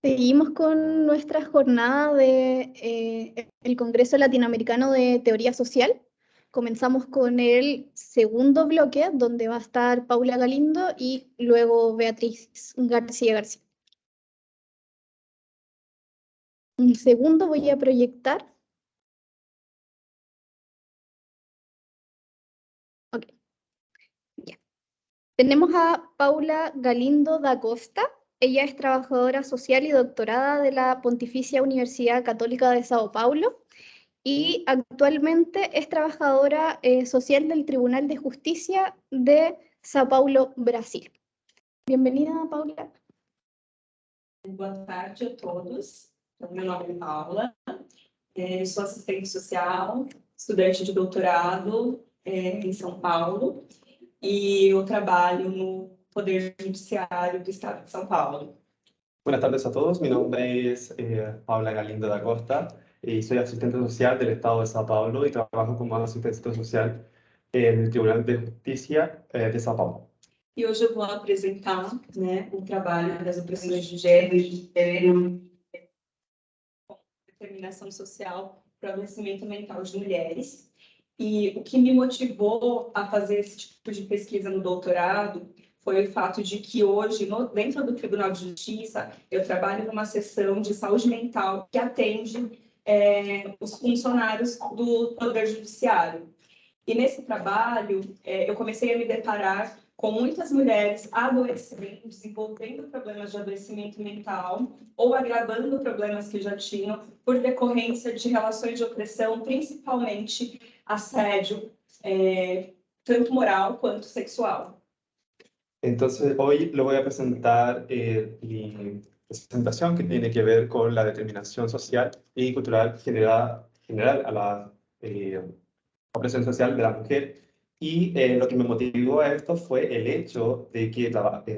Seguimos con nuestra jornada de el Congreso Latinoamericano de Teoría Social. Comenzamos con el segundo bloque, donde va a estar Paula Galindo y luego Beatriz García García. Un segundo, voy a proyectar. Ok, ya. Tenemos a Paula Galindo da Costa. Ella es trabajadora social y doctorada de la Pontificia Universidad Católica de Sao Paulo y actualmente es trabajadora social del Tribunal de Justicia de Sao Paulo, Brasil. Bienvenida, Paula. Boa tarde a todos. Meu nome é Paula, sou assistente social, estudante de doutorado em São Paulo e eu trabalho no Poder Judiciário do Estado de São Paulo. Buenas tardes a todos, mi nombre es Paula Galindo da Costa y soy asistente social del Estado de Sao Paulo y trabajo como asistente social en el Tribunal de Justicia de Sao Paulo. E hoje eu vou apresentar, o trabalho das opressões de gênero, determinação social para o adoecimento mental de mulheres. E o que me motivou a fazer esse tipo de pesquisa no doutorado foi o fato de que hoje, dentro do Tribunal de Justiça, eu trabalho numa seção de saúde mental que atende os funcionários do Poder Judiciário. E nesse trabalho, eu comecei a me deparar com muitas mulheres adoecendo, desenvolvendo problemas de adoecimento mental ou agravando problemas que já tinham por decorrência de relações de opressão, principalmente assédio, tanto moral quanto sexual. Entonces, hoy le voy a presentar mi presentación que tiene que ver con la determinación social y cultural general a la opresión social de la mujer. Y lo que me motivó a esto fue el hecho de que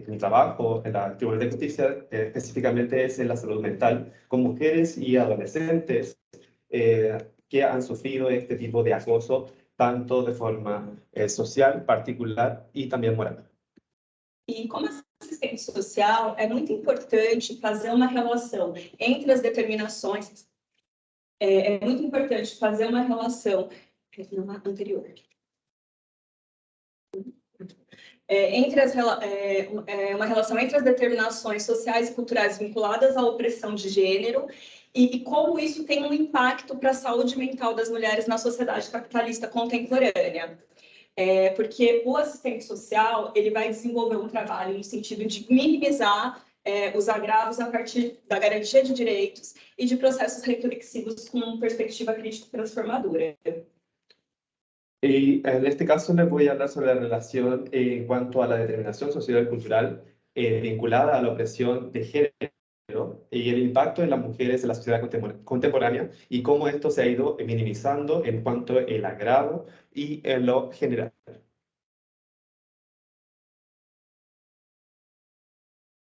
mi trabajo en la Tribunal de Justicia específicamente es en la salud mental con mujeres y adolescentes que han sufrido este tipo de acoso, tanto de forma social, particular y también moral. E como assistente social, é muito importante fazer uma relação entre as determinações, é muito importante fazer uma relação anterior. Uma relação entre as determinações sociais e culturais vinculadas à opressão de gênero e como isso tem um impacto para a saúde mental das mulheres na sociedade capitalista contemporânea. Porque o assistente social ele vai desenvolver um trabalho no sentido de minimizar os agravos a partir da garantia de direitos e de processos reflexivos com perspectiva crítica transformadora. Y en este caso les voy a hablar sobre la relación en cuanto a la determinación social y cultural vinculada a la opresión de género y el impacto en las mujeres en la sociedad contemporánea y cómo esto se ha ido minimizando en cuanto al agravo y en lo general.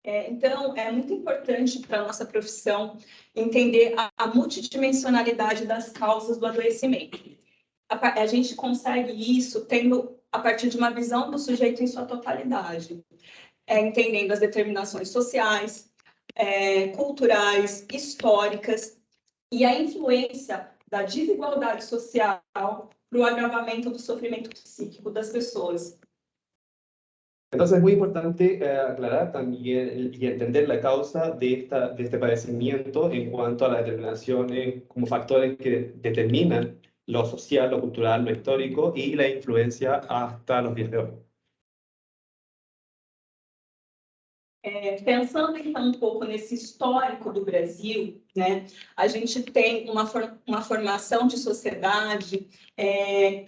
Então, é muito importante para a nossa profissão entender a multidimensionalidade das causas do adoecimento. A gente consegue isso tendo a partir de uma visão do sujeito em sua totalidade, entendendo as determinações sociais, culturais, históricas e a influência da desigualdade social para o agravamento do sofrimento psíquico das pessoas. Entonces es muy importante aclarar también y entender la causa de este padecimiento en cuanto a las determinaciones como factores que determinan lo social, lo cultural, lo histórico y la influencia hasta los días de hoy. Pensando então um pouco nesse histórico do Brasil, a gente tem uma formação de sociedade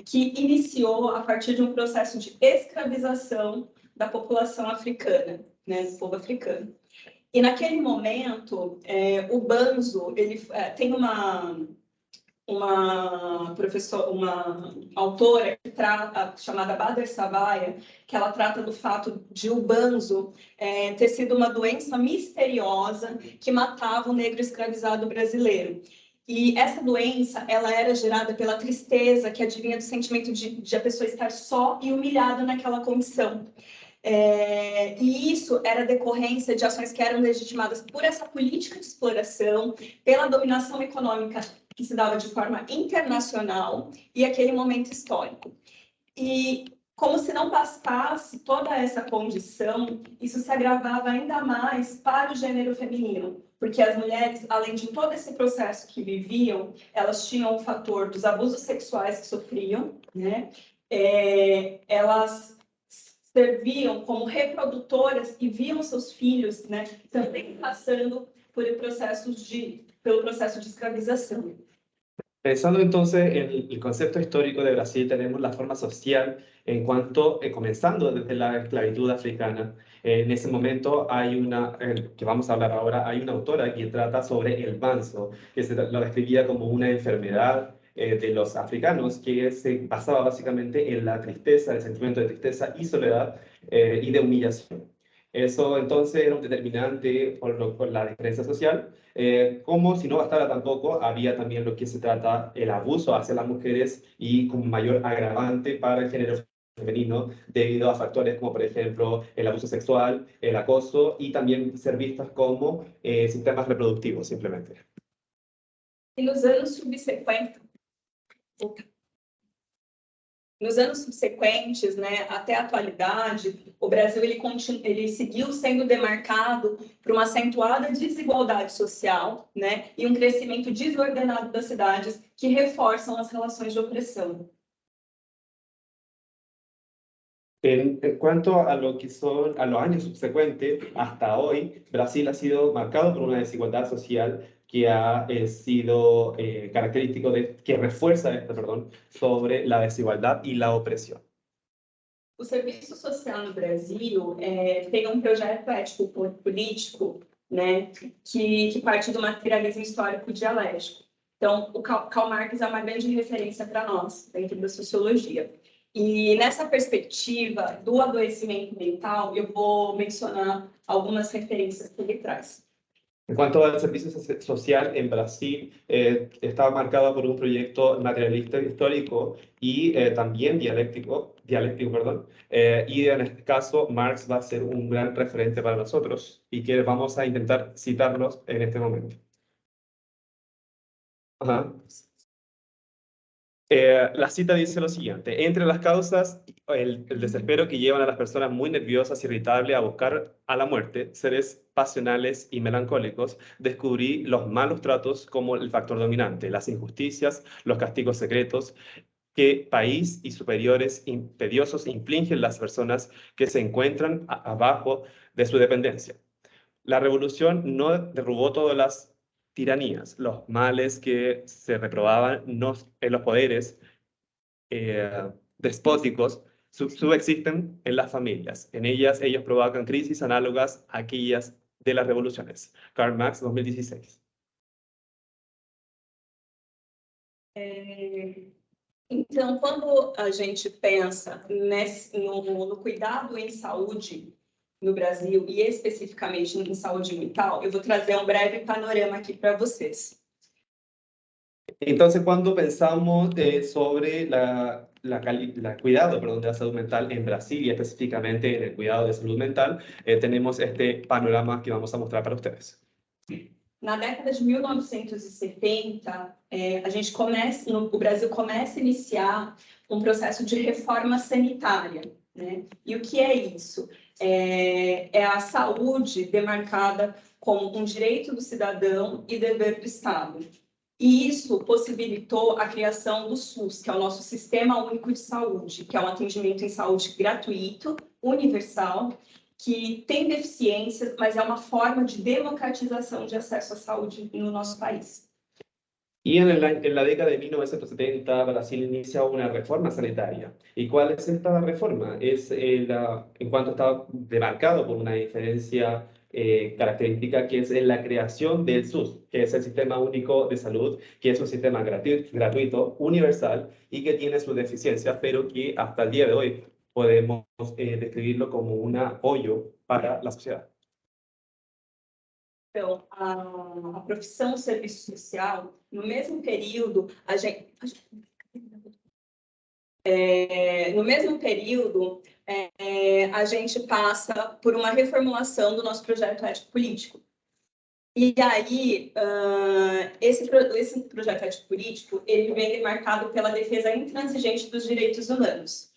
que iniciou a partir de um processo de escravização da população africana, do povo africano. E naquele momento, o Banzo, ele tem uma autora chamada Bader Savaia, que ela trata do fato de o banzo ter sido uma doença misteriosa que matava o negro escravizado brasileiro. E essa doença, ela era gerada pela tristeza que advinha do sentimento de a pessoa estar só e humilhada naquela condição. E isso era decorrência de ações que eram legitimadas por essa política de exploração, pela dominação econômica que se dava de forma internacional e aquele momento histórico. E como se não bastasse toda essa condição, isso se agravava ainda mais para o gênero feminino, porque as mulheres, além de todo esse processo que viviam, elas tinham o fator dos abusos sexuais que sofriam, né? Elas serviam como reprodutoras e viam seus filhos, né, também passando pelo processo de escravização. Pensando entonces en el concepto histórico de Brasil, tenemos la forma social en cuanto, comenzando desde la esclavitud africana. En ese momento hay una, que vamos a hablar ahora, hay una autora que trata sobre el manso, que se lo describía como una enfermedad de los africanos, que se basaba básicamente en la tristeza, el sentimiento de tristeza y soledad y de humillación. Eso entonces era un determinante por la diferencia social. Como si no bastara tampoco, había también lo que se trata el abuso hacia las mujeres y como mayor agravante para el género femenino debido a factores como, por ejemplo, el abuso sexual, el acoso y también ser vistas como sistemas reproductivos, simplemente. E nos anos subsequentes, né, até a atualidade, o Brasil ele seguiu sendo demarcado por uma acentuada desigualdade social, né, e um crescimento desordenado das cidades que reforçam as relações de opressão. En cuanto a lo que son a los años subsecuentes, hasta hoy, Brasil ha sido marcado por una desigualdad social que ha sido característico que refuerza esto, perdón, sobre la desigualdad y la opresión. O serviço social no Brasil tem um projeto ético-político, né, que parte do materialismo histórico dialético. Então, o Karl Marx é uma grande referência para nós, dentro da sociologia. E nessa perspectiva do adoecimento mental, eu vou mencionar algumas referências que ele traz. En cuanto al servicio social en Brasil, estaba marcado por un proyecto materialista histórico y también dialéctico, perdón, y en este caso Marx va a ser un gran referente para nosotros y que vamos a intentar citarlos en este momento. Ajá. La cita dice lo siguiente: entre las causas, el desespero que llevan a las personas muy nerviosas, irritables, a buscar a la muerte, seres pasionales y melancólicos, descubrí los malos tratos como el factor dominante, las injusticias, los castigos secretos que país y superiores imperiosos infligen las personas que se encuentran abajo de su dependencia. La revolución no derrubó todas las tiranías, los males que se reprobaban en los poderes despóticos subexisten en las familias. En ellas, ellos provocan crisis análogas a aquellas de las revoluciones. Karl Marx, 2016. Então, quando a gente pensa no cuidado em saúde no Brasil, e especificamente em saúde mental, eu vou trazer um breve panorama aqui para vocês. Entonces, cuando pensamos sobre cuidado, perdón, de la salud mental en Brasil y específicamente en el cuidado de salud mental, tenemos este panorama que vamos a mostrar para ustedes. Na década de 1970, o Brasil começa a iniciar um processo de reforma sanitária, né? E o que é isso? É a saúde demarcada como um direito do cidadão e dever do Estado. E isso possibilitou a criação do SUS, que é o nosso Sistema Único de Saúde, que é um atendimento em saúde gratuito, universal, que tem deficiências, mas é uma forma de democratização de acesso à saúde no nosso país. Y en la década de 1970, Brasil inicia una reforma sanitaria. ¿Y cuál es esta reforma? Es en cuanto está demarcado por una diferencia característica, que es la creación del SUS, que es el Sistema Único de Salud, que es un sistema gratuito, universal y que tiene sus deficiencias, pero que hasta el día de hoy podemos describirlo como un apoyo para la sociedad. Então, a profissão serviço social, no mesmo período, No mesmo período, a gente passa por uma reformulação do nosso projeto ético-político. E aí, esse projeto ético-político, ele vem marcado pela defesa intransigente dos direitos humanos.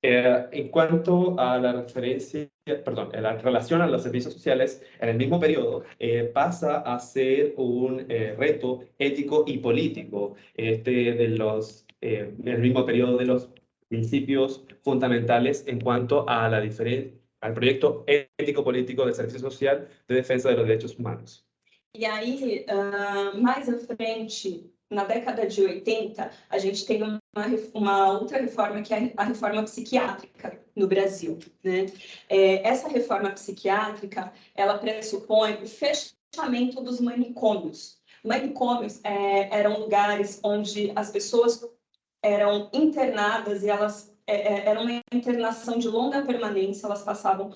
En cuanto a la referencia, perdón, la relación a los servicios sociales, en el mismo periodo pasa a ser un reto ético y político. En el mismo periodo de los principios fundamentales en cuanto a la al proyecto ético-político de servicio social de defensa de los derechos humanos. E aí, mais à frente, na década de 80, a gente tem uma outra reforma, que é a reforma psiquiátrica no Brasil, né? Essa reforma psiquiátrica, ela pressupõe o fechamento dos manicômios. Manicômios eram lugares onde as pessoas eram internadas e elas era uma internação de longa permanência, elas passavam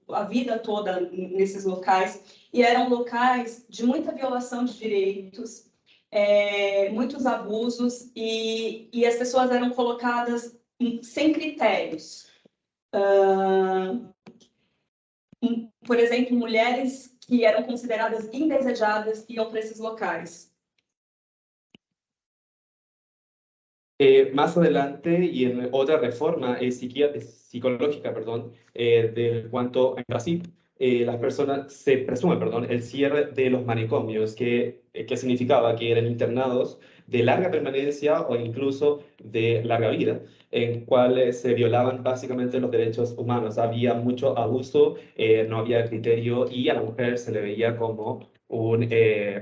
a vida toda nesses locais, e eram locais de muita violação de direitos, muitos abusos, e as pessoas eram colocadas sem critérios. Por exemplo, mulheres que eram consideradas indesejadas iam para esses locais. Más adelante, y en otra reforma psicológica, de cuanto en Brasil, las personas se presume, el cierre de los manicomios, que significaba que eran internados de larga permanencia o incluso de larga vida, en cuales se violaban básicamente los derechos humanos. Había mucho abuso, no había criterio y a la mujer se le veía como un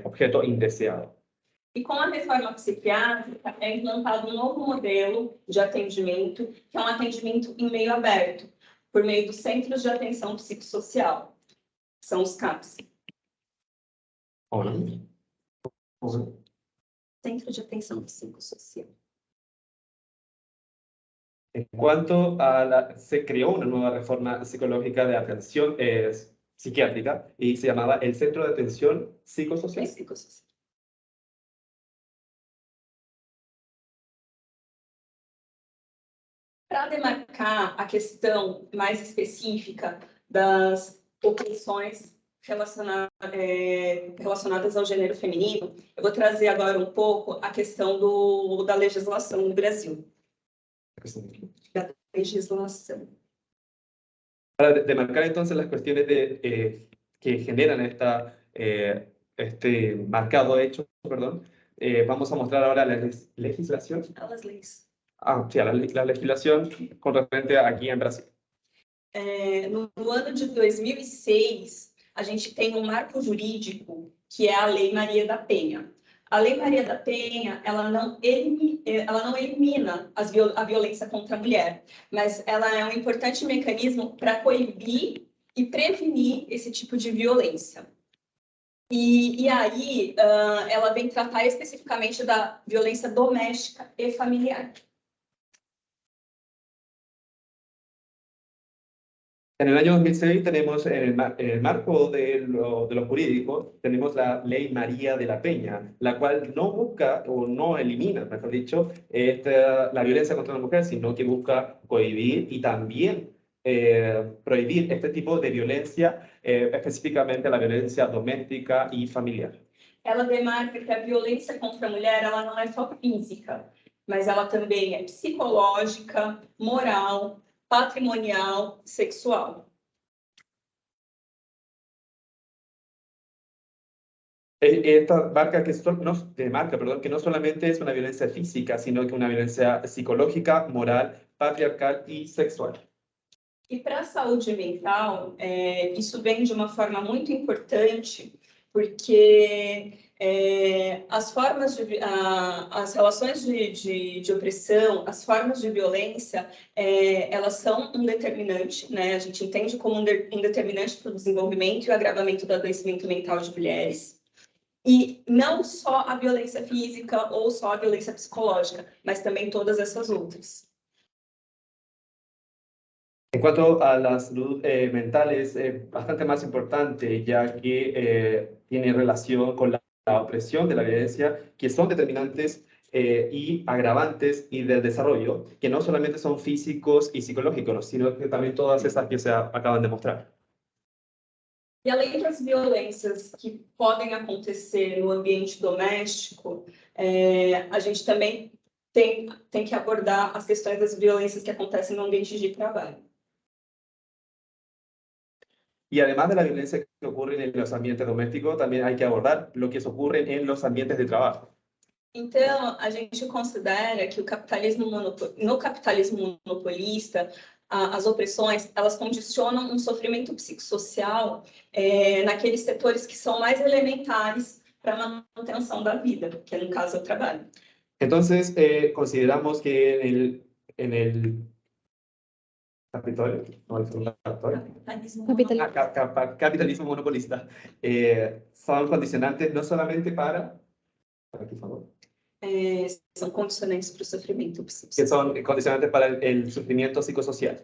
objeto indeseado. E com a reforma psiquiátrica é implantado um novo modelo de atendimento, que é um atendimento em meio aberto, por meio dos Centros de Atenção Psicossocial, que são os CAPS. Centro de Atenção Psicossocial. En cuanto a se creó una nueva reforma psicológica de atención psiquiátrica y se llamaba el Centro de Atención Psicosocial. Para demarcar a questão mais específica das opressões relacionadas ao gênero feminino, eu vou trazer agora um pouco a questão da legislação no Brasil. Da legislação. Para demarcar entonces las cuestiones que generan este marcado hecho, vamos a mostrar ahora la legislación. Las leis. Sí, la legislación con referente aquí en Brasil. No ano de 2006, a gente tem um marco jurídico que é a Lei Maria da Penha. A Lei Maria da Penha, ela não elimina a violência contra a mulher, mas ela é um importante mecanismo para coibir e prevenir esse tipo de violência. E aí, ela vem tratar especificamente da violência doméstica e familiar. En el año 2006 tenemos en el marco de lo jurídico, tenemos la Ley María de la Peña, la cual no busca o no elimina, mejor dicho, la violencia contra la mujer, sino que busca cohibir y también prohibir este tipo de violencia, específicamente la violencia doméstica y familiar. Ela demarca que a violência contra a mulher ela não é só física, mas ela também é psicológica, moral, patrimonial, sexual. Esta marca que no solamente es una violencia física, sino que una violencia psicológica, moral, patriarcal y sexual. E para a saúde mental, isso vem de uma forma muito importante, porque as relações de opressão, as formas de violência, elas são um determinante, né? A gente entende como um determinante para o desenvolvimento e o agravamento do adoecimento mental de mulheres. E não só a violência física ou só a violência psicológica, mas também todas essas outras. En cuanto a la salud mental, es bastante más importante, ya que tiene relación con la la opresión, de la violencia, que son determinantes y agravantes y del desarrollo, que no solamente son físicos y psicológicos, sino que también todas esas que se acaban de mostrar. E além das violências que podem acontecer no ambiente doméstico, a gente também tem que abordar as questões das violências que acontecem no ambiente de trabalho. Y además de la violencia que ocurre en los ambientes domésticos, también hay que abordar lo que ocurre en los ambientes de trabajo. Então, a gente considera que no capitalismo monopolista, as opressões, elas condicionam um sofrimento psicossocial naqueles setores que são mais elementares para a manutenção da vida, que no caso é o trabalho. Entonces, consideramos que en el Capitolio, no, el segundo Capitolio. Capitalismo monopolista, son condicionantes no solamente para... Aquí, por favor. São condicionantes para o sofrimento Que psicossocial. son condicionantes para el sufrimiento psicosocial.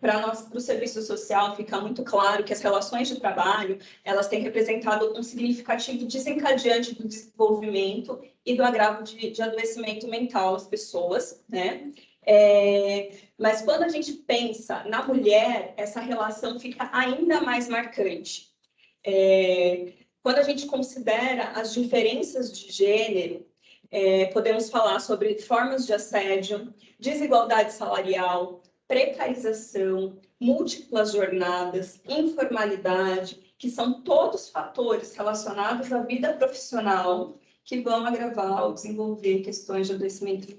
Para o serviço social fica muito claro que as relações de trabalho elas têm representado um significativo desencadeante do desenvolvimento e do agravo de adoecimento mental das pessoas, né? Mas quando a gente pensa na mulher, essa relação fica ainda mais marcante. Quando a gente considera as diferenças de gênero, podemos falar sobre formas de assédio, desigualdade salarial, precarização, múltiplas jornadas, informalidade, que são todos fatores relacionados à vida profissional que vão agravar ou desenvolver questões de adoecimento.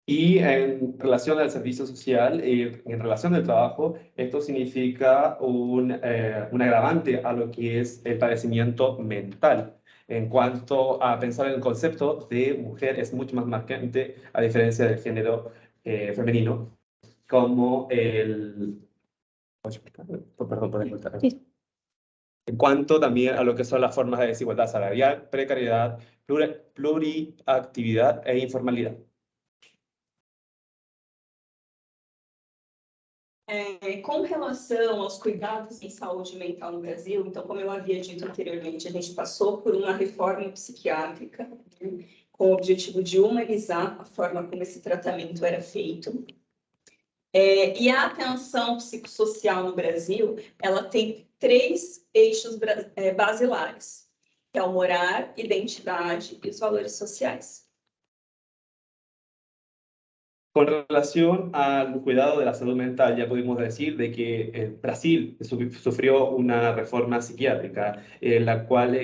Y en relación al servicio social, en relación al trabajo, esto significa un agravante a lo que es el padecimiento mental. En cuanto a pensar en el concepto de mujer, es mucho más marcante a diferencia del género femenino, como el... Perdón por el... Sí. En cuanto también a lo que son las formas de desigualdad salarial, precariedad, pluriactividad e informalidad. Com relação aos cuidados em saúde mental no Brasil, então, como eu havia dito anteriormente, a gente passou por uma reforma psiquiátrica, né, com o objetivo de humanizar a forma como esse tratamento era feito. E a atenção psicossocial no Brasil, ela tem 3 eixos basilares, que é o morar, identidade e os valores sociais. Con relación al cuidado de la salud mental, ya pudimos decir de que Brasil sufrió una reforma psiquiátrica, la cual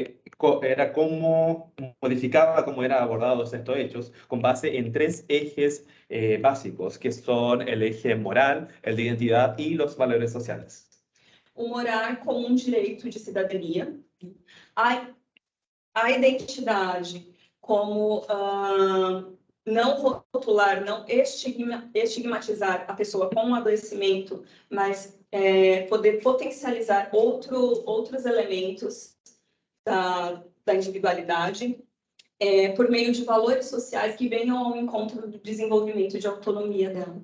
era cómo modificaba cómo eran abordados estos hechos, con base en 3 ejes básicos, que son el eje moral, el de identidad y los valores sociales. O morar como um direito de cidadania, a identidade como não rotular, não estigmatizar a pessoa com um adoecimento, mas poder potencializar outros elementos da individualidade, por meio de valores sociais que venham ao encontro do desenvolvimento de autonomia dela.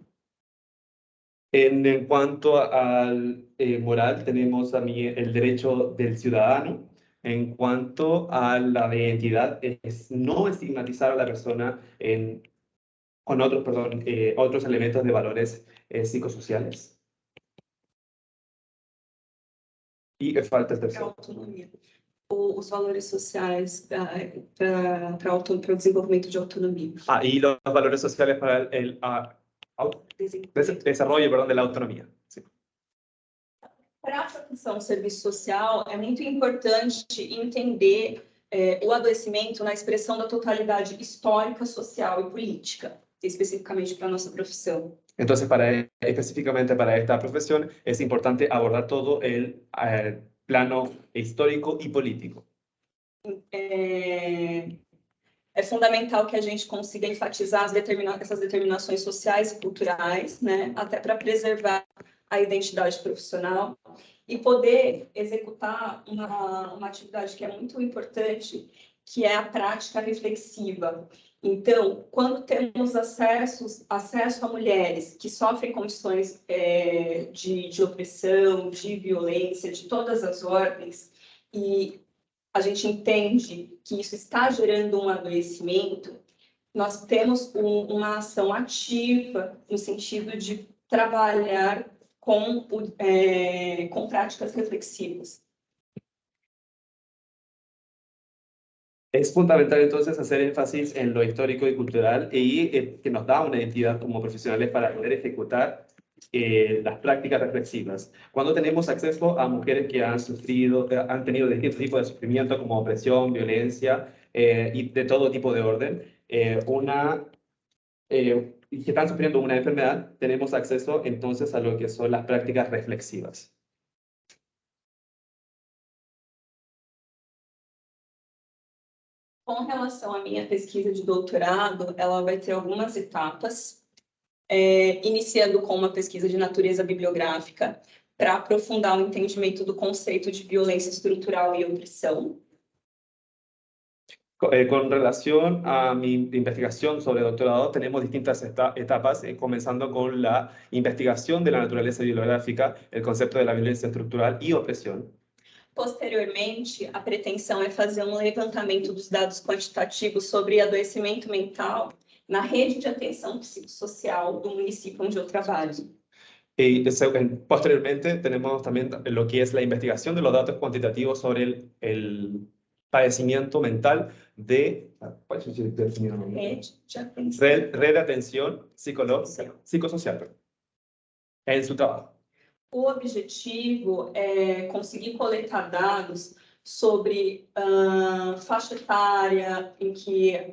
En cuanto al moral, tenemos también el derecho del ciudadano. En cuanto a la identidad, es no estigmatizar a la persona con otros elementos de valores psicosociales. Y falta el tercero. Autonomia. Os valores sociais para o desenvolvimento de autonomia. Y los valores sociales para el desarrollo de la autonomía. Sí. Para a profissão serviço social, é muito importante entender o adoecimento na expressão da totalidade histórica, social e política, especificamente para a nossa profissão. Entonces, específicamente para esta profesión, es importante abordar todo el plano histórico y político. É fundamental que a gente consiga enfatizar essas determinações sociais e culturais, né, até para preservar a identidade profissional e poder executar uma atividade que é muito importante, que é a prática reflexiva. Então, quando temos acesso a mulheres que sofrem condições de opressão, de violência, de todas as ordens, e a gente entende que isso está gerando um adoecimento, nós temos uma ação ativa no sentido de trabalhar com práticas reflexivas. Es fundamental entonces hacer énfasis en lo histórico y cultural y que nos da una identidad como profesionales para poder ejecutar las prácticas reflexivas. Cuando tenemos acceso a mujeres que han sufrido, han tenido distintos tipos de sufrimiento como opresión, violencia y de todo tipo de orden, y que están sufriendo una enfermedad, tenemos acceso entonces a lo que son las prácticas reflexivas. Com relação à minha pesquisa de doutorado, ela vai ter algumas etapas, iniciando com uma pesquisa de natureza bibliográfica, para aprofundar o entendimento do conceito de violência estrutural e opressão. Con relación a mi investigación sobre doctorado, tenemos distintas etapas, comenzando con la investigación de la naturaleza bibliográfica, el concepto de la violencia estructural y opresión. Posteriormente, a pretensão é fazer um levantamento dos dados quantitativos sobre adoecimento mental na rede de atenção psicossocial do município onde eu trabalho. Y posteriormente tenemos también lo que es la investigación de los datos cuantitativos sobre el padecimiento mental de red de atención psicosocial en su trabajo. O objetivo é conseguir coletar dados sobre faixa etária em que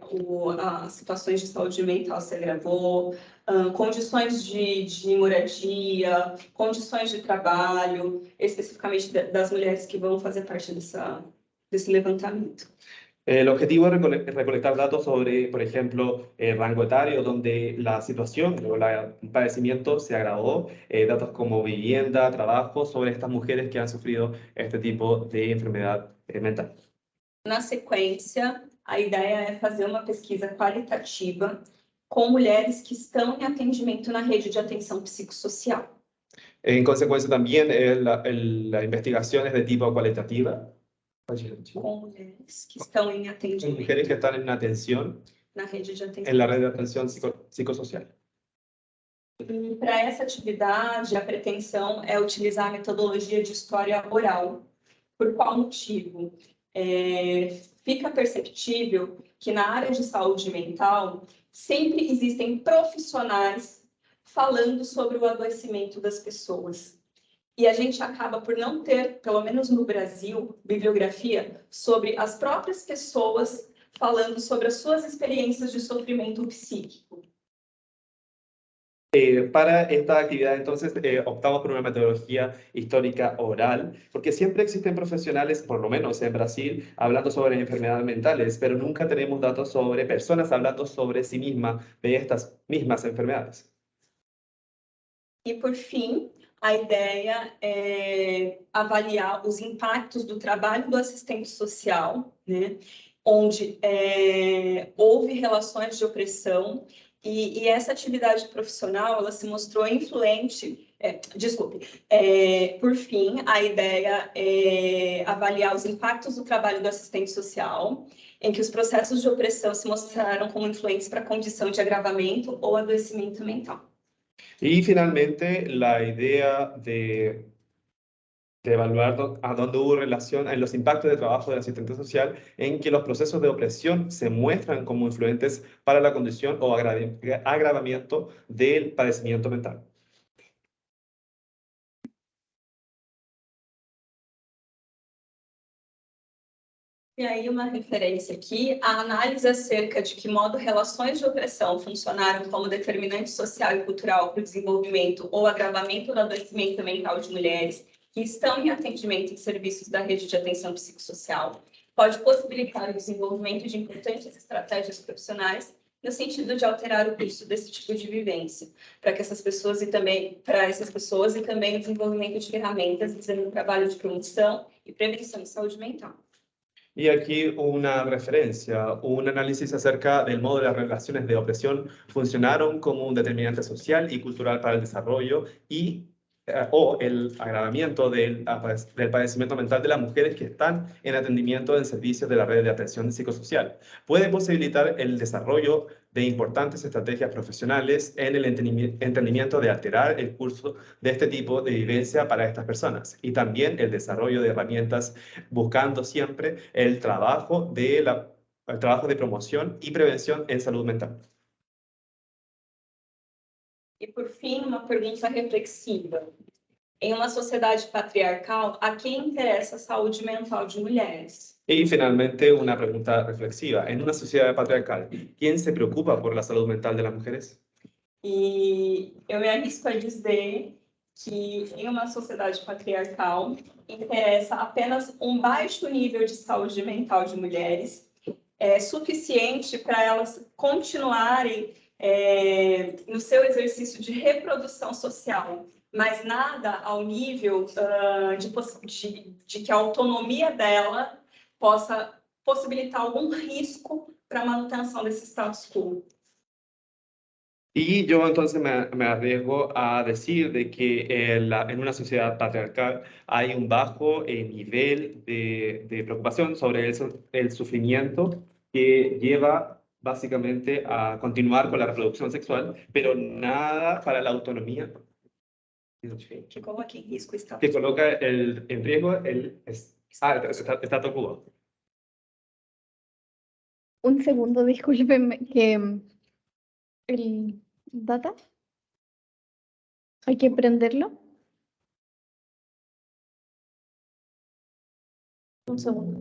as situações de saúde mental se agravou, condições de moradia, condições de trabalho, especificamente das mulheres que vão fazer parte desse levantamento. El objetivo es recolectar datos sobre, por ejemplo, rango etario donde la situación o el padecimiento se agravó, datos como vivienda, trabajo, sobre estas mujeres que han sufrido este tipo de enfermedad mental. Na sequência, a ideia é fazer uma pesquisa qualitativa com mulheres que estão em atendimento na rede de atenção psicossocial. En consecuencia, también la investigación es de tipo cualitativa. Com mulheres que estão em atendimento. Mujeres que están en atención na rede de atenção. En la red de atención psicosocial. Para essa atividade, a pretensão é utilizar a metodologia de história oral. Por qual motivo? Fica perceptível que na área de saúde mental sempre existem profissionais falando sobre o adoecimento das pessoas. E a gente acaba por não ter, pelo menos no Brasil, bibliografia sobre as próprias pessoas falando sobre as suas experiências de sofrimento psíquico. Para esta actividad, entonces, optamos por una metodología histórica oral, porque siempre existen profesionales, por lo menos en Brasil, hablando sobre enfermedades mentales, pero nunca tenemos datos sobre personas hablando sobre sí mismas de estas mismas enfermedades. E, por fim, a ideia é avaliar os impactos do trabalho do assistente social, né, onde houve relações de opressão e essa atividade profissional ela se mostrou influente. Por fim, a ideia é avaliar os impactos do trabalho do assistente social, em que os processos de opressão se mostraram como influentes para a condição de agravamento ou adoecimento mental. Y finalmente, la idea de evaluar a dónde hubo relación en los impactos de trabajo del asistente social en que los procesos de opresión se muestran como influentes para la condición o agravamiento del padecimiento mental. E aí uma referência aqui, a análise acerca de que modo relações de opressão funcionaram como determinante social e cultural para o desenvolvimento ou agravamento do adoecimento mental de mulheres que estão em atendimento em serviços da rede de atenção psicossocial, pode possibilitar o desenvolvimento de importantes estratégias profissionais no sentido de alterar o curso desse tipo de vivência, para essas pessoas e também o desenvolvimento de ferramentas visando o trabalho de promoção e prevenção de saúde mental. Y aquí una referencia, un análisis acerca del modo de las relaciones de opresión funcionaron como un determinante social y cultural para el desarrollo o el agravamiento del padecimiento mental de las mujeres que están en atendimiento en servicios de la red de atención psicosocial. Puede posibilitar el desarrollo de importantes estrategias profesionales en el entendimiento de alterar el curso de este tipo de vivencia para estas personas y también el desarrollo de herramientas buscando siempre el trabajo de promoción y prevención en salud mental. E, por fim, uma pergunta reflexiva. Em uma sociedade patriarcal, a quem interessa a saúde mental de mulheres? Y finalmente, una pregunta reflexiva. En una sociedad patriarcal, ¿quién se preocupa por la salud mental de las mujeres? E eu me arrisco a dizer que, em uma sociedade patriarcal, interessa apenas um baixo nível de saúde mental de mulheres, suficiente para elas continuarem no seu exercício de reprodução social, mas nada ao nível de que a autonomia dela possa possibilitar algum risco para a manutenção desse status quo. Y yo entonces me arriesgo a decir de que en una sociedad patriarcal hay un bajo nivel de preocupación sobre el sufrimiento que lleva básicamente a continuar con la reproducción sexual, pero nada para la autonomía. Que coloca em risco o status Que coloca en riesgo el status quo. Un segundo, discúlpenme, que el data hay que prenderlo. Un segundo.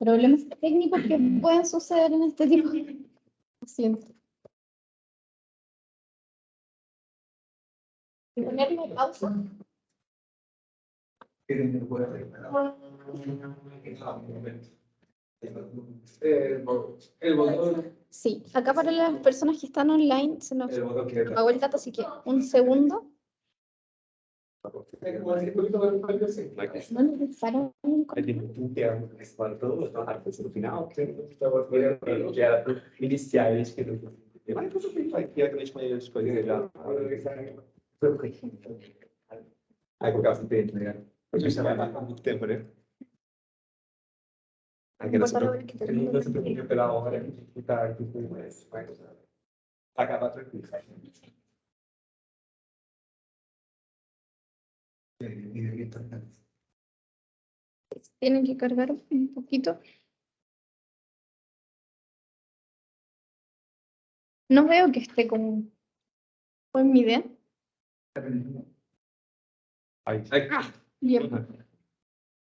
Problemas técnicos que pueden suceder en este tipo. Lo siento. Ponerle pausa. Sí, acá para las personas que están online se nos apagó el dato, así que un segundo. No necesitaron un Iniciais que mas depois eu tenho aqui a grande maioria das coisas já. Aí por causa do tempo, né? A gente vai dar muito tempo, né? Aqui não se preocupa pela hora que tá aqui com mais acabar tranquilo. Tienen que cargar un poquito. No veo que esté como... ¿Fue mi idea? Aí, Bien.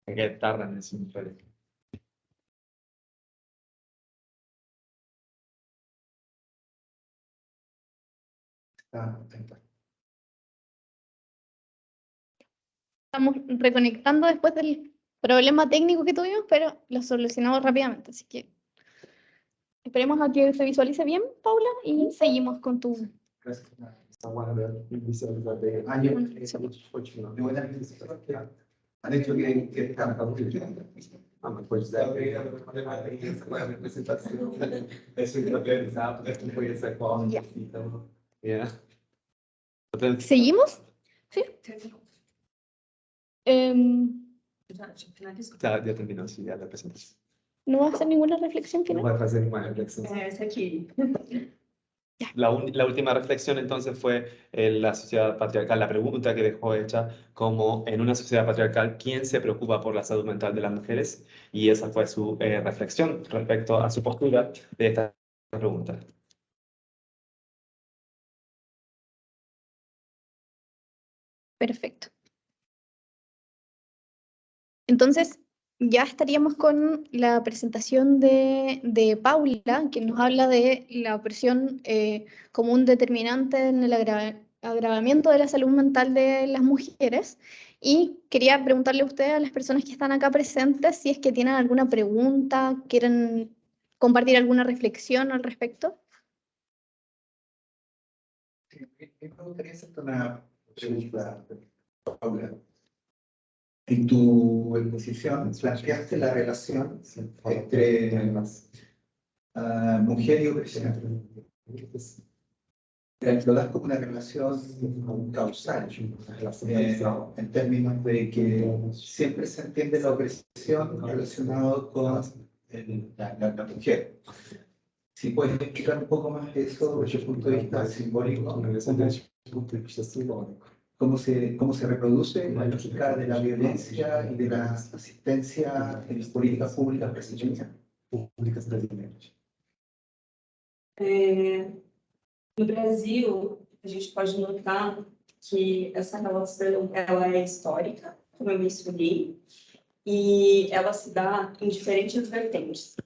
que tarda nesse momento. Estamos reconectando después del problema técnico que tuvimos, pero lo solucionamos rápidamente. Así que esperemos a que se visualice bien, Paula, y seguimos con tu... Está guardando e visualizar bem. Continua. Ha detto che canta molto Ma poi c'è la presentazione adesso che l'abbiamo usato perché poi questa cosa. Yeah. ¿Seguimos? Sí. Ya terminó, sí, ya la presentación. ¿No va a hacer ninguna reflexión No final? voy a hacer ninguna reflexión. Essa aqui. La última reflexión entonces fue la sociedad patriarcal, la pregunta que dejó hecha como en una sociedad patriarcal, ¿quién se preocupa por la salud mental de las mujeres? Y esa fue su reflexión respecto a su postura de esta pregunta. Perfecto. Entonces, ya estaríamos con la presentación de Paula, que nos habla de la opresión como un determinante en el agravamiento de la salud mental de las mujeres. Y quería preguntarle a usted, a las personas que están acá presentes, si es que tienen alguna pregunta, quieren compartir alguna reflexión al respecto. Me gustaría hacerte una pregunta, Paula. En tu exposición planteaste la relación entre mujer y opresión. Lo das como una relación causal, en términos de que siempre se entiende la opresión relacionada con la mujer. Si puedes explicar un poco más eso desde el punto de vista simbólico, cómo se reproduce la lógica de la violencia y de la asistencia en las políticas públicas brasileñas. No Brasil, a gente pode notar que essa relação ela é histórica, como eu mencionei, e ela se dá em diferentes vertentes.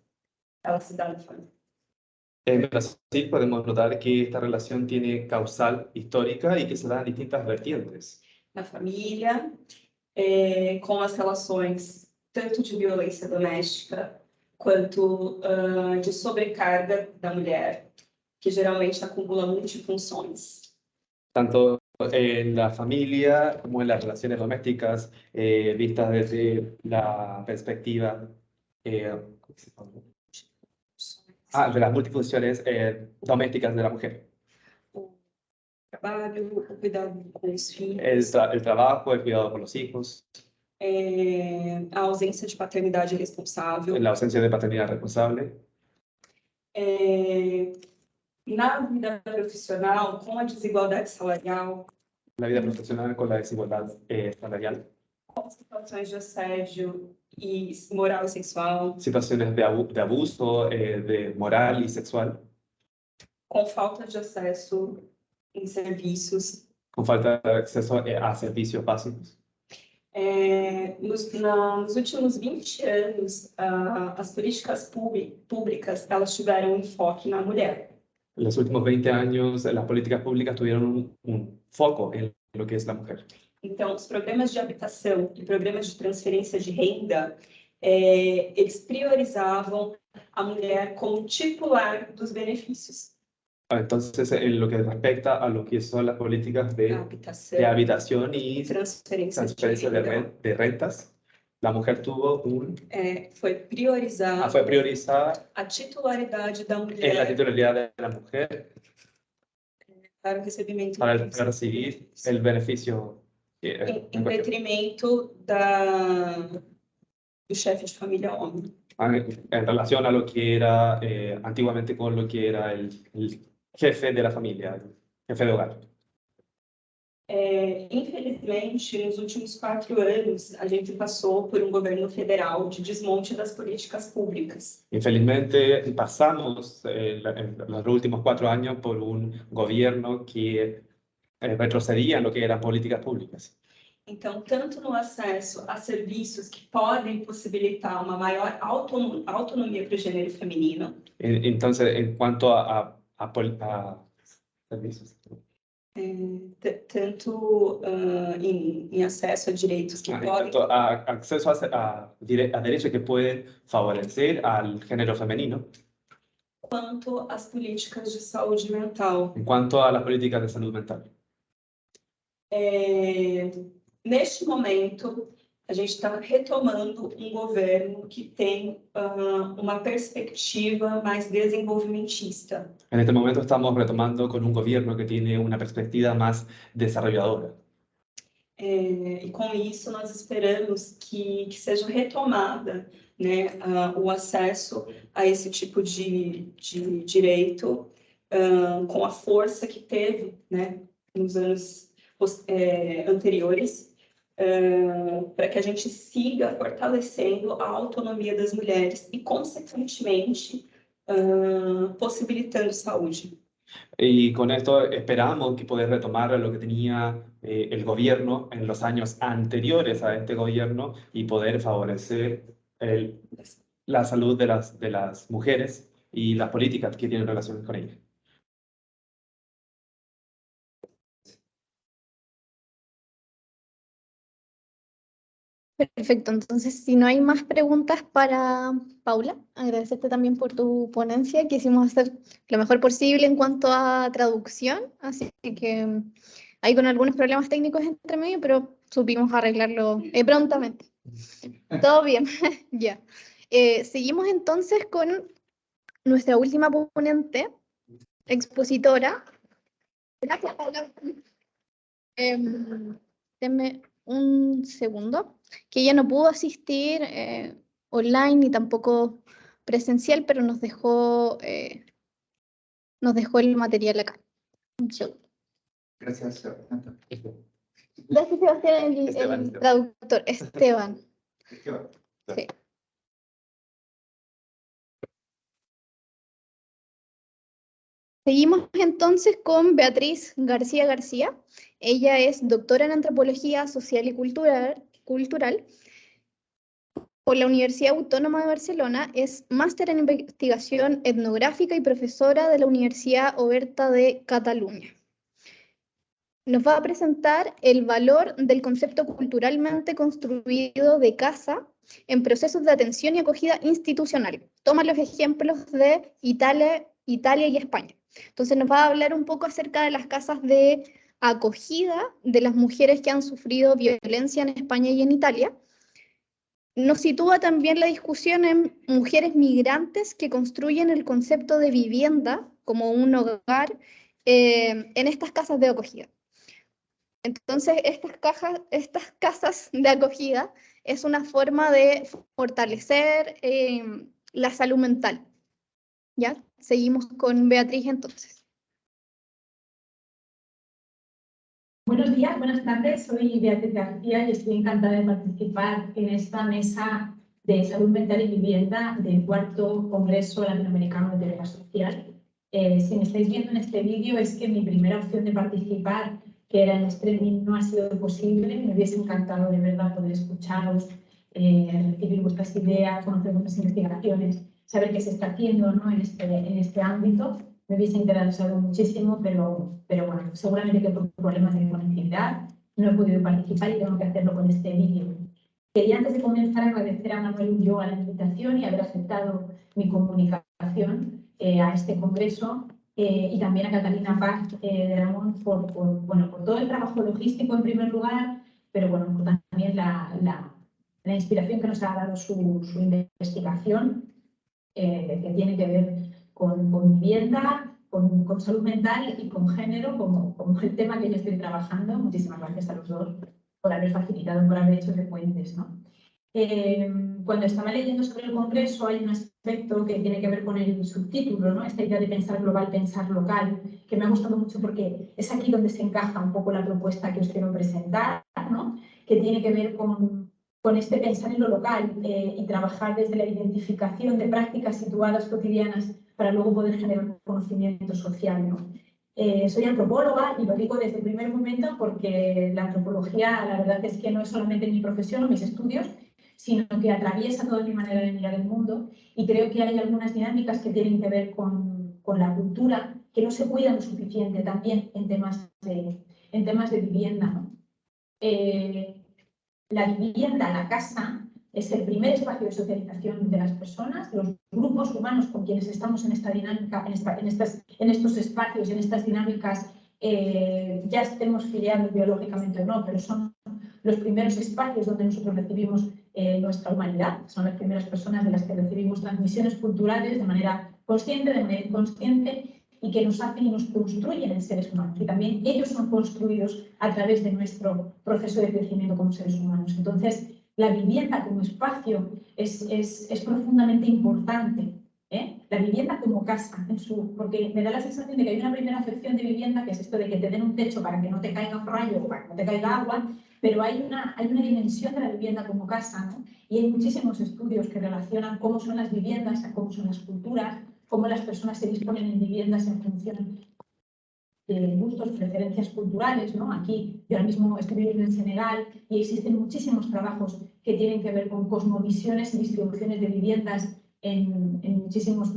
Ela se dá de forma. En Brasil podemos notar que esta relación tiene causal histórica y que se da en distintas vertientes. Na família, com as relações tanto de violência doméstica quanto de sobrecarga da mulher, que geralmente acumula multifunções. Tanto en la familia como en las relaciones domésticas, vistas desde la perspectiva de las multifunciones domésticas de la mujer. O trabalho, o cuidado com os filhos. El trabajo, el cuidado con los hijos. A ausência de paternidade responsável. La ausencia de paternidad responsable. Na vida profissional, com a desigualdade salarial. La vida profesional con la desigualdad salarial. Com situações de assédio e moral e sexual. Situaciones de abuso, de moral y sexual. Com falta de acesso em serviços. Con falta de acceso a servicios básicos. Nos últimos 20 anos, as políticas públicas elas tiveram enfoque na mulher. En los últimos 20 años, las políticas públicas tuvieron un foco en lo que es la mujer. Então, os programas de habitação e programas de transferência de renda, eles priorizavam a mulher como titular dos benefícios. Entonces, en lo que respecta a lo que son las políticas de habitación y transferencia de rentas, la mujer tuvo fue priorizada a titularidade da mulher en la titularidad de la mujer para o recebimento para recibir el beneficio em detrimento do chefe de família homem. En relación a lo que era antiguamente con lo que era el jefe de la familia, el jefe de hogar. Infelizmente, nos últimos 4 anos, a gente passou por governo federal de desmonte das políticas públicas. Infelizmente, pasamos en los últimos 4 años por un gobierno que retrocedía en lo que eran políticas públicas. Então, tanto no acesso a serviços que podem possibilitar uma maior autonomia para o gênero feminino. Entonces, en cuanto a serviços. Tanto em acesso a direitos que podem... Tanto a acceso a derechos que pueden favorecer al género femenino. Quanto às políticas de saúde mental. En cuanto a las políticas de salud mental. Neste momento, a gente está retomando governo que tem uma perspectiva mais desenvolvimentista. En este momento estamos retomando con un gobierno que tiene una perspectiva más desarrolladora. E com isso nós esperamos que seja retomada, né, o acesso a esse tipo de direito com a força que teve, né, nos anos anteriores. Para que a gente siga fortalecendo a autonomia das mulheres e, consequentemente, possibilitando saúde. Y con esto esperamos que poder retomar lo que tenía el gobierno en los años anteriores a este gobierno y poder favorecer la salud de las mujeres y las políticas que tienen relación con ellas. Perfecto, entonces si no hay más preguntas para Paula, agradecerte también por tu ponencia. Quisimos hacer lo mejor posible en cuanto a traducción, así que hay con algunos problemas técnicos entre medio, pero supimos arreglarlo prontamente. Todo bien, ya. Seguimos entonces con nuestra última ponente, expositora. Gracias, Paula. Denme un segundo, que ella no pudo asistir online ni tampoco presencial, pero nos dejó el material acá. Un segundo. Gracias, Sebastián. Gracias, Sebastián, el traductor. Esteban. Sí. Seguimos entonces con Beatriz García García. Ella es doctora en Antropología Social y Cultural por la Universidad Autónoma de Barcelona, es máster en investigación etnográfica y profesora de la Universidad Oberta de Cataluña. Nos va a presentar el valor del concepto culturalmente construido de casa en procesos de atención y acogida institucional. Toma los ejemplos de Italia y España. Entonces nos va a hablar un poco acerca de las casas de acogida de las mujeres que han sufrido violencia en España y en Italia. Nos sitúa también la discusión en mujeres migrantes que construyen el concepto de vivienda como un hogar en estas casas de acogida. Entonces, estas casas de acogida es una forma de fortalecer la salud mental. ¿Ya? Seguimos con Beatriz entonces. Buenos días, buenas tardes. Soy Beatriz García y estoy encantada de participar en esta mesa de salud mental y vivienda del 4º Congreso Latinoamericano de Teoría Social. Si me estáis viendo en este vídeo es que mi primera opción de participar, que era en streaming, no ha sido posible. Me hubiese encantado de verdad poder escucharos, recibir vuestras ideas, conocer vuestras investigaciones, saber qué se está haciendo, ¿no? en este ámbito. Me hubiese interesado muchísimo, pero bueno, seguramente que por problemas de conectividad no he podido participar y tengo que hacerlo con este vídeo. Quería antes de comenzar agradecer a Manuel Ulloa la invitación y haber aceptado mi comunicación a este congreso y también a Catalina Paz de Ramón por todo el trabajo logístico en primer lugar, pero bueno, por también la inspiración que nos ha dado su investigación que tiene que ver con vivienda, con salud mental y con género, como el tema que yo estoy trabajando. Muchísimas gracias a los dos por haber facilitado, por haber hecho de puentes, ¿no? Cuando estaba leyendo sobre el Congreso hay un aspecto que tiene que ver con el subtítulo, ¿no? Esta idea de pensar global, pensar local, que me ha gustado mucho porque es aquí donde se encaja un poco la propuesta que os quiero presentar, ¿no? Que tiene que ver con este pensar en lo local y trabajar desde la identificación de prácticas situadas cotidianas para luego poder generar conocimiento social, ¿no? Soy antropóloga y lo digo desde el primer momento porque la antropología, la verdad es que no es solamente mi profesión o mis estudios, sino que atraviesa toda mi manera de mirar el mundo y creo que hay algunas dinámicas que tienen que ver con la cultura que no se cuidan lo suficiente también en temas de vivienda, ¿no? La vivienda, la casa, es el primer espacio de socialización de las personas, los grupos humanos con quienes estamos en esta dinámica, en estos espacios, en estas dinámicas, ya estemos filiados biológicamente o no, pero son los primeros espacios donde nosotros recibimos nuestra humanidad, son las primeras personas de las que recibimos transmisiones culturales de manera consciente, de manera inconsciente, y que nos hacen y nos construyen en seres humanos. Y también ellos son construidos a través de nuestro proceso de crecimiento como seres humanos. Entonces, la vivienda como espacio es profundamente importante. La vivienda como casa, porque me da la sensación de que hay una primera acepción de vivienda, que es esto de que te den un techo para que no te caiga un rayo o para que no te caiga agua, pero hay una dimensión de la vivienda como casa, ¿no? Y hay muchísimos estudios que relacionan cómo son las viviendas, cómo son las culturas, cómo las personas se disponen en viviendas en función de gustos, preferencias culturales, ¿no? Aquí, yo ahora mismo estoy viviendo en Senegal y existen muchísimos trabajos que tienen que ver con cosmovisiones y distribuciones de viviendas en muchísimos